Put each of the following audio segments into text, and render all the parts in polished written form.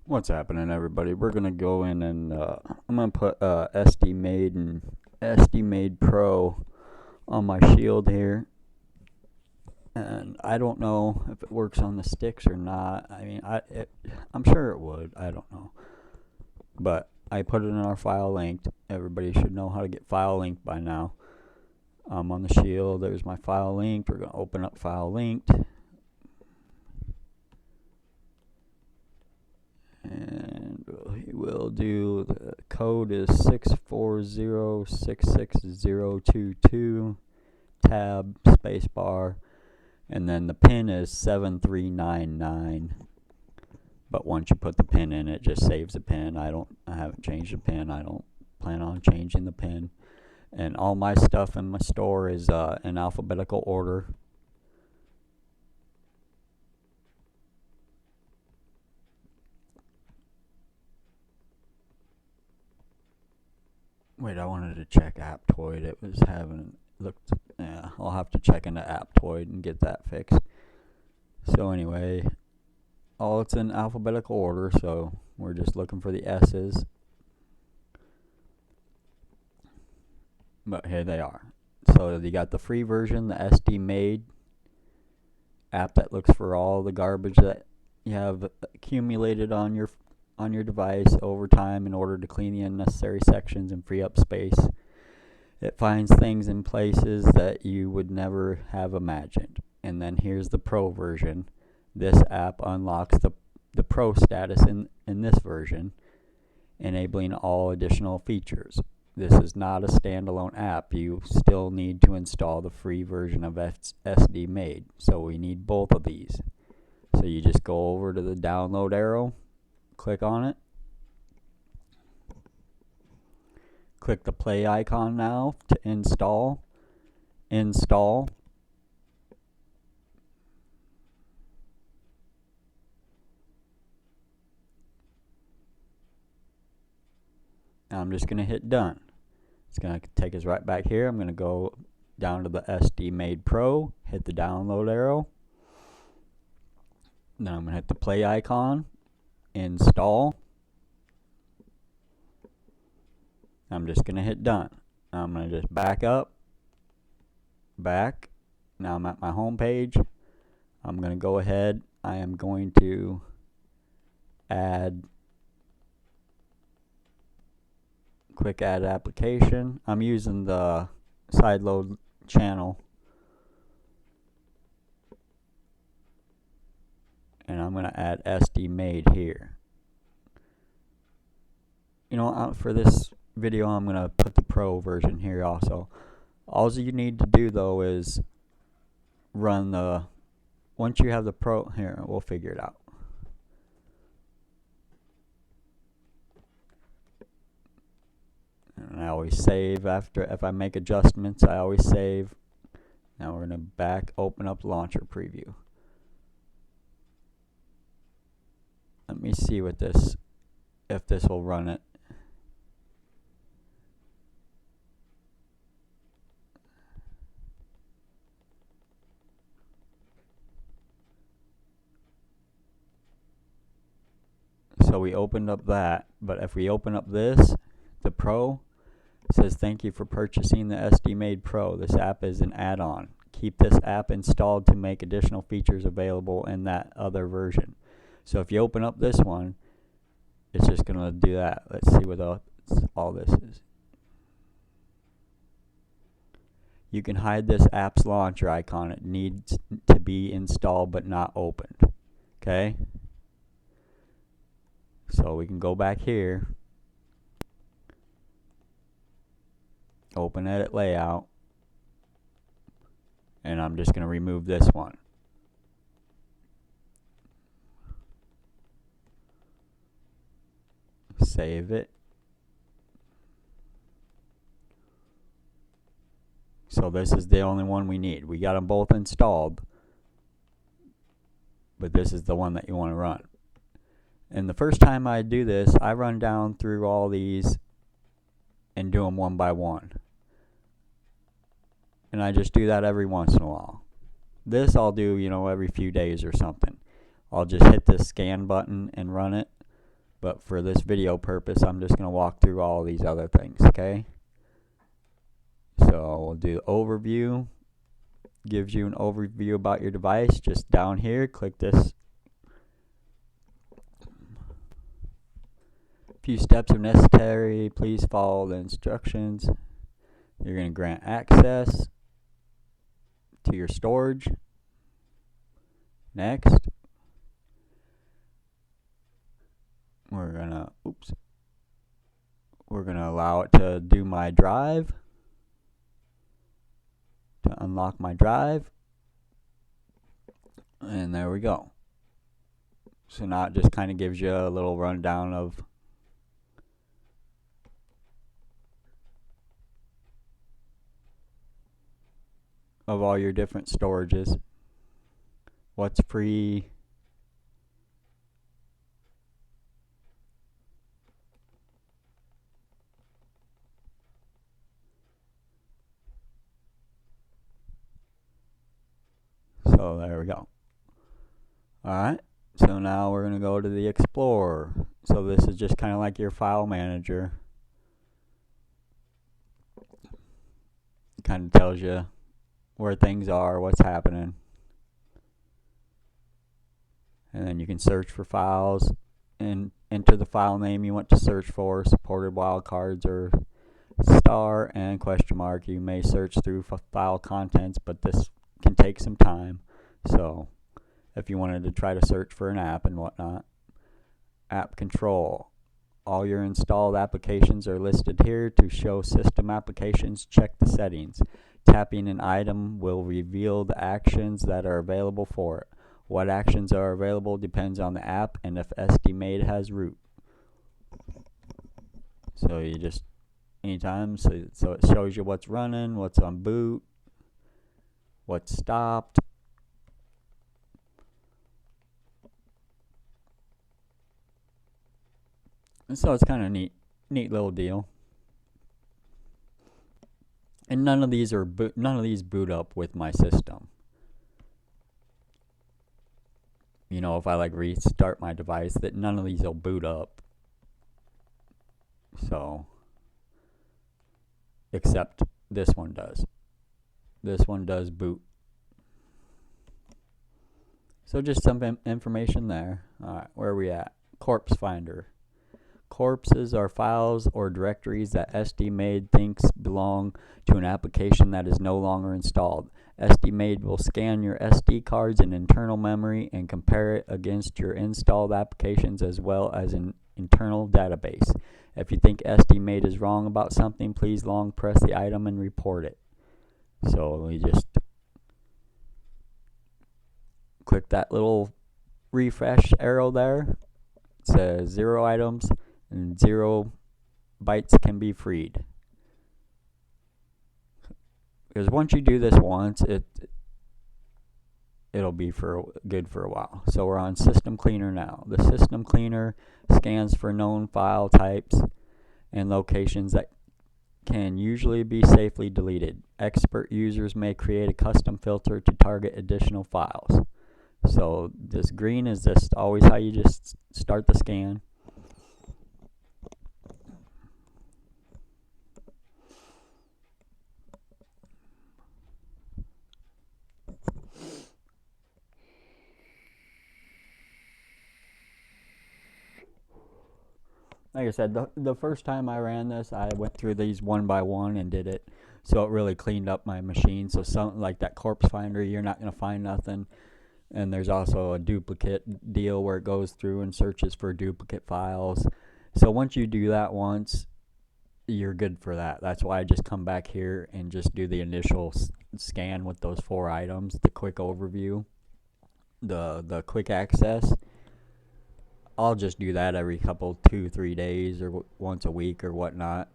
What's happening, everybody? We're gonna go in and I'm gonna put SD Maid and SD Maid Pro on my shield here, and I don't know if it works on the sticks or not. I mean, I'm sure it would. I don't know, but I put it in our file linked. Everybody should know how to get file linked by now. On the shield, there's my file linked. We're gonna open up file linked. And we'll do, the code is 640660022, tab, spacebar, and then the pin is 7399. But once you put the pin in, it just saves the pin. I haven't changed the pin. I don't plan on changing the pin. And all my stuff in my store is in alphabetical order. Wait, I wanted to check Aptoid. It was yeah, I'll have to check into Aptoid and get that fixed. So anyway, all it's in alphabetical order, so we're just looking for the S's. But here they are. So you got the free version, the SD Maid app that looks for all the garbage that you have accumulated on your device over time in order to clean the unnecessary sections and free up space. It finds things in places that you would never have imagined. And then here's the Pro version. This app unlocks the Pro status in this version, enabling all additional features. This is not a standalone app. You still need to install the free version of SD Maid. So we need both of these. So you just go over to the download arrow, click on it, click the play icon now to install. Now I'm just going to hit done. It's going to take us right back here. I'm going to go down to the SD Maid Pro, hit the download arrow. Then I'm going to hit the play icon, install. I'm just going to hit done. I'm going to just back up, back. Now I'm at my home page. I'm going to go ahead. I am going to add quick add application. I'm using the sideload channel, and I'm going to add SD Maid here. You know, for this video I'm going to put the Pro version here also. All you need to do though is run once you have the Pro, here, we'll figure it out. And I always save if I make adjustments, I always save. Now we're going to open up launcher preview. Let me see if this will run it. So we opened up that, but if we open up this, the Pro, it says thank you for purchasing the SD Maid Pro. This app is an add-on. Keep this app installed to make additional features available in that other version. So if you open up this one, it's just going to do that. Let's see what all this is. You can hide this app's launcher icon. It needs to be installed but not opened. Okay? So we can go back here, open edit layout, and I'm just going to remove this one. Save it. So this is the only one we need. We got them both installed, but this is the one that you want to run. And the first time I do this, I run down through all these and do them one by one. And I just do that every once in a while. This I'll do, every few days or something. I'll just hit this scan button and run it. But for this video purpose, I'm just going to walk through all these other things, okay? So we'll do overview. Gives you an overview about your device. Just down here, click this. Few steps are necessary. Please follow the instructions. You're going to grant access to your storage. Next. We're gonna allow it to do my drive, to unlock my drive, and there we go. So now it just kind of gives you a little rundown of all your different storages, what's free, so there we go. Alright, so now we're going to go to the Explorer. So this is just kind of like your file manager. It kind of tells you where things are, what's happening. And then you can search for files and enter the file name you want to search for, supported wildcards or star and question mark. You may search through file contents, but this can take some time. So if you wanted to try to search for an app and whatnot. App control. All your installed applications are listed here. To show system applications, check the settings. Tapping an item will reveal the actions that are available for it. What actions are available depends on the app and if SD Maid has root. So you just, anytime, so it shows you what's running, what's on boot, what's stopped. And so it's kind of neat little deal. And none of these boot up with my system. You know, if I like restart my device, that none of these will boot up. So, except this one does. This one does boot. So just some information there. Alright, where are we at? Corpse Finder. Corpses are files or directories that SD Maid thinks belong to an application that is no longer installed. SD Maid will scan your SD cards and internal memory and compare it against your installed applications as well as an internal database. If you think SD Maid is wrong about something, please long press the item and report it. So we just click that little refresh arrow there. It says 0 items and 0 bytes can be freed. Because once you do this once, it'll be good for a while. So we're on System Cleaner now. The System Cleaner scans for known file types and locations that can usually be safely deleted. Expert users may create a custom filter to target additional files. So this green is just always how you just start the scan. Like I said, the first time I ran this, I went through these one by one and did it. So it really cleaned up my machine. So something like that Corpse Finder, you're not going to find nothing. And there's also a duplicate deal where it goes through and searches for duplicate files. So once you do that once, you're good for that. That's why I just come back here and just do the initial scan with those 4 items, the quick overview, the quick access. I'll just do that every couple, 2-3 days or once a week or whatnot.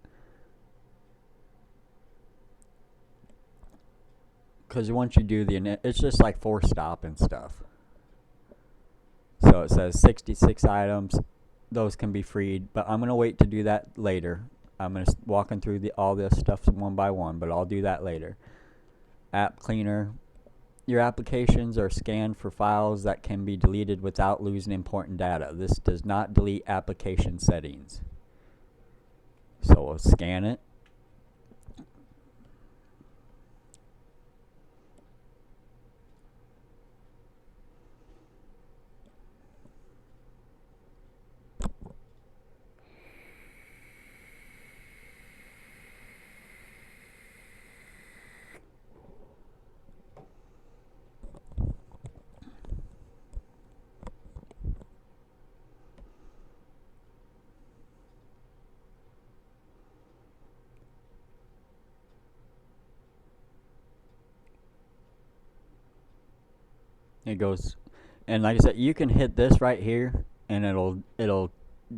Because once you do it's just like force stop and stuff. So it says 66 items. Those can be freed, but I'm going to wait to do that later. I'm going to walking through all this stuff one by one, but I'll do that later. App Cleaner. Your applications are scanned for files that can be deleted without losing important data. This does not delete application settings. So we'll scan it. It goes, and like I said, you can hit this right here, and it'll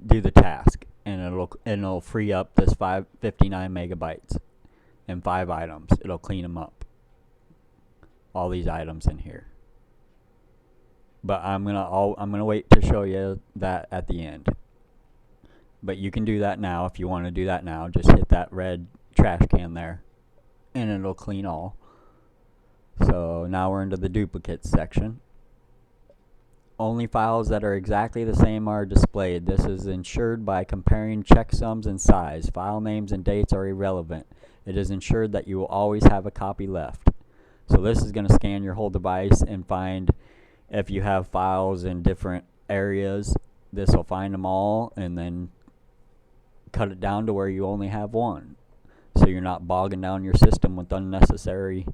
do the task, and it'll free up this 59 megabytes and 5 items. It'll clean them up, all these items in here. But I'm gonna wait to show you that at the end. But you can do that now if you want to do that now. Just hit that red trash can there, and it'll clean all. So now we're into the duplicates section. Only files that are exactly the same are displayed. This is ensured by comparing checksums and size. File names and dates are irrelevant. It is ensured that you will always have a copy left. So this is going to scan your whole device and find if you have files in different areas. This will find them all and then cut it down to where you only have one. So you're not bogging down your system with unnecessary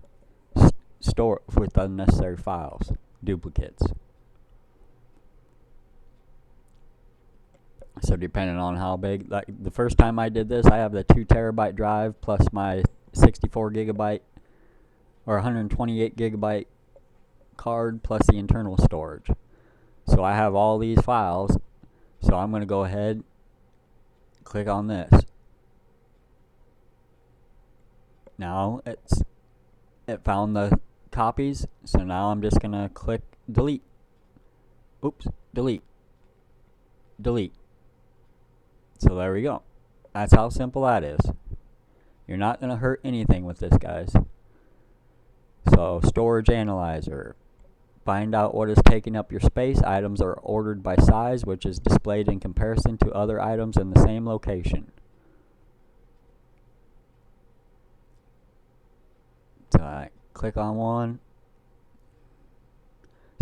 unnecessary files, duplicates. So depending on how big, like the first time I did this, I have the 2 terabyte drive plus my 64 gigabyte or 128 gigabyte card plus the internal storage. So I have all these files. So I'm going to go ahead, click on this. Now it found the copies, so now I'm just going to click delete. Oops, delete. Delete. So there we go. That's how simple that is. You're not going to hurt anything with this, guys. So storage analyzer. Find out what is taking up your space. Items are ordered by size, which is displayed in comparison to other items in the same location. So I click on one.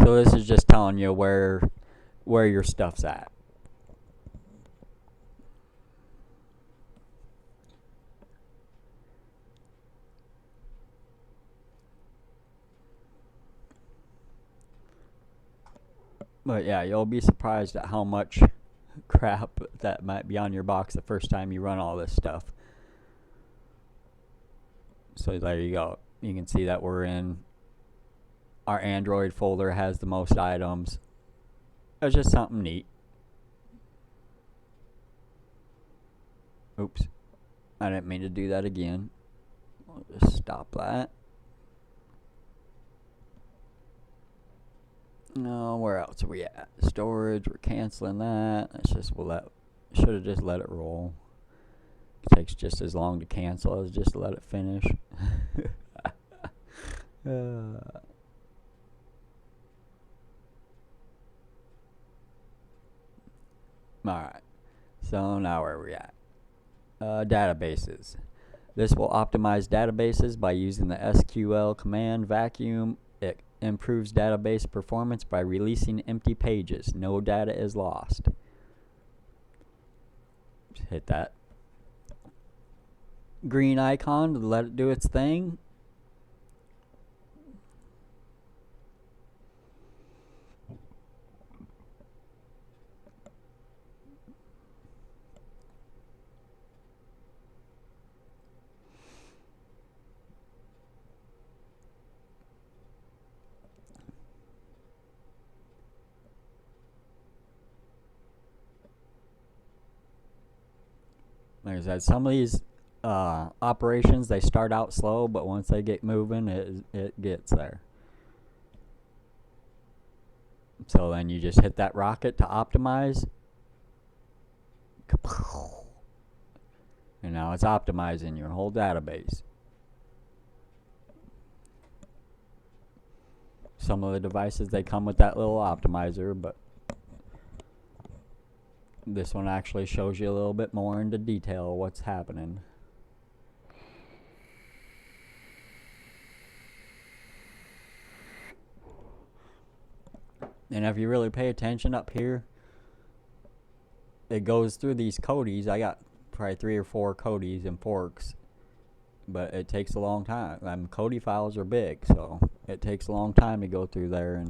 So this is just telling you where your stuff's at. But yeah, you'll be surprised at how much crap that might be on your box the first time you run all this stuff. So there you go. You can see that we're in our Android folder, has the most items. It's just something neat. Oops. I didn't mean to do that again. I'll just stop that. No, where else are we at? Storage, we're canceling that. Should have just let it roll. It takes just as long to cancel as just to let it finish. Alright, so now where are we at? Databases. This will optimize databases by using the SQL command vacuum. It improves database performance by releasing empty pages. No data is lost. Just hit that green icon to let it do its thing. Like I said, some of these operations, they start out slow, but once they get moving, it gets there. So then you just hit that rocket to optimize. And now it's optimizing your whole database. Some of the devices, they come with that little optimizer, but this one actually shows you a little bit more into detail what's happening. And if you really pay attention up here, it goes through these codes. I got probably 3 or 4 codes and forks, but it takes a long time. Code files are big, so it takes a long time to go through there.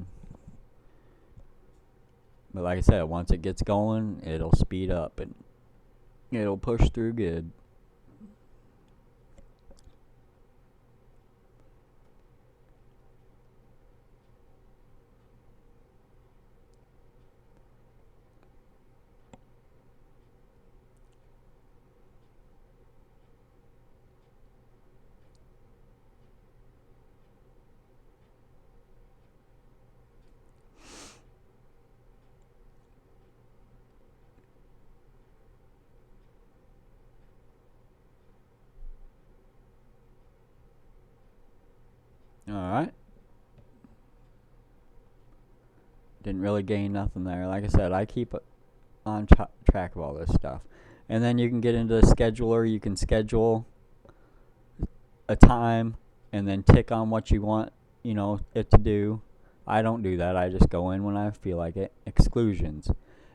But like I said, once it gets going, it'll speed up and it'll push through good. Alright. Didn't really gain nothing there. Like I said, I keep on track of all this stuff. And then you can get into the scheduler. You can schedule a time and then tick on what you want, it to do. I don't do that. I just go in when I feel like it. Exclusions.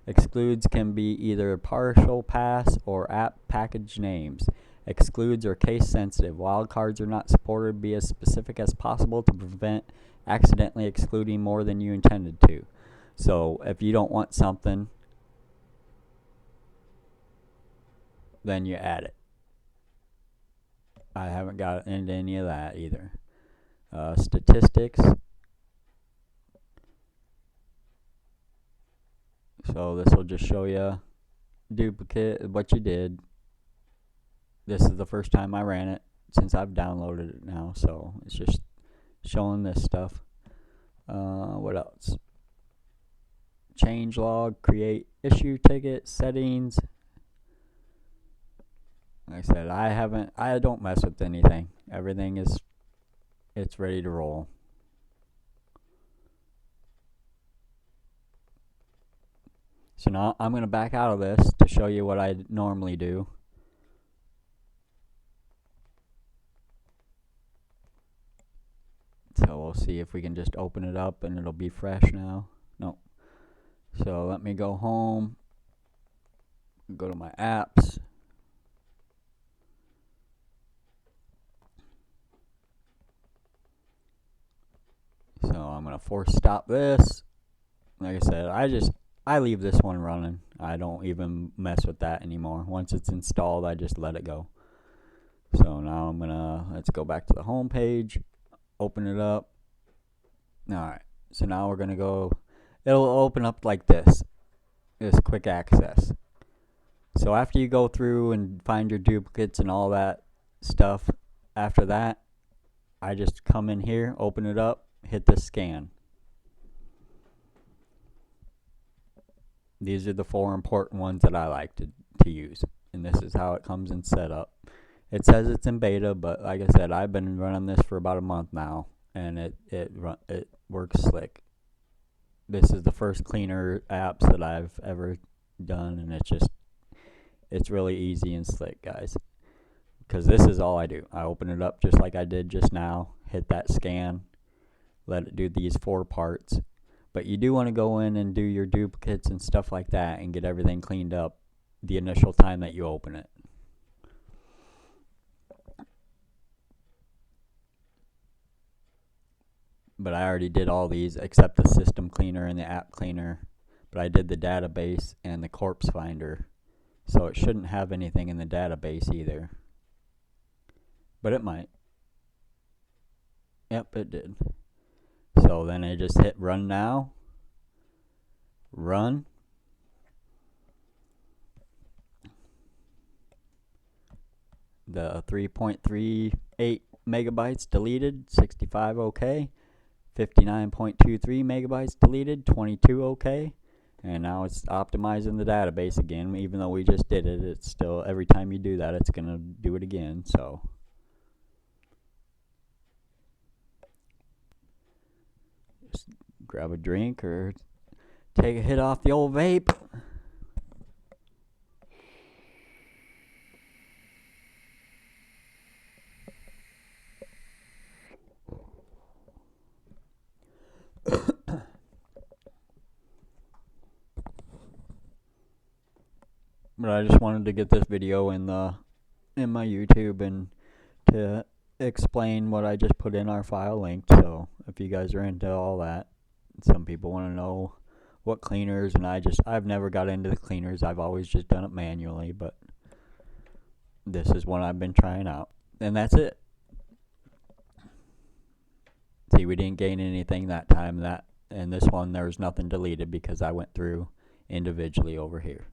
Excludes can be either partial pass or app package names. Excludes are case sensitive. Wildcards are not supported. Be as specific as possible to prevent accidentally excluding more than you intended to. So if you don't want something, then you add it. I haven't got into any of that either. Statistics. So this will just show you duplicate what you did. This is the first time I ran it since I've downloaded it now, so it's just showing this stuff. What else? Change log, create issue ticket, settings. Like I said, I don't mess with anything. Everything it's ready to roll. So now I'm going to back out of this to show you what I normally do. So we'll see if we can just open it up and it'll be fresh now. Nope. So let me go home, go to my apps. So I'm going to force stop this. Like I said, I leave this one running. I don't even mess with that anymore. Once it's installed, I just let it go. So now let's go back to the home page, open it up. Alright, so now we're going to go, it'll open up like this quick access. So after you go through and find your duplicates and all that stuff, after that, I just come in here, open it up, hit the scan. These are the 4 important ones that I like to use, and this is how it comes in set up. It says it's in beta, but like I said, I've been running this for about a month now, and it works slick. This is the first cleaner apps that I've ever done, and it's really easy and slick, guys. Because this is all I do. I open it up just like I did just now, hit that scan, let it do these 4 parts. But you do want to go in and do your duplicates and stuff like that and get everything cleaned up the initial time that you open it. But I already did all these except the system cleaner and the app cleaner. But I did the database and the corpse finder. So it shouldn't have anything in the database either. But it might. Yep, it did. So then I just hit run now. Run. The 3.38 megabytes deleted, 65 okay. 59.23 megabytes deleted, 22 okay. And now it's optimizing the database again. Even though we just did it, it's still, every time you do that, it's going to do it again. So Just grab a drink or take a hit off the old vape. But I just wanted to get this video in my YouTube and to explain what I just put in our file linked. So if you guys are into all that, some people want to know what cleaners, and I've never got into the cleaners. I've always just done it manually, but this is what I've been trying out, and that's it. See, we didn't gain anything that time. And this one, there was nothing deleted because I went through individually over here.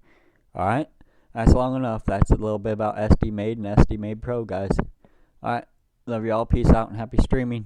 Alright, that's long enough. That's a little bit about SD Maid and SD Maid Pro, guys. Alright, love y'all. Peace out and happy streaming.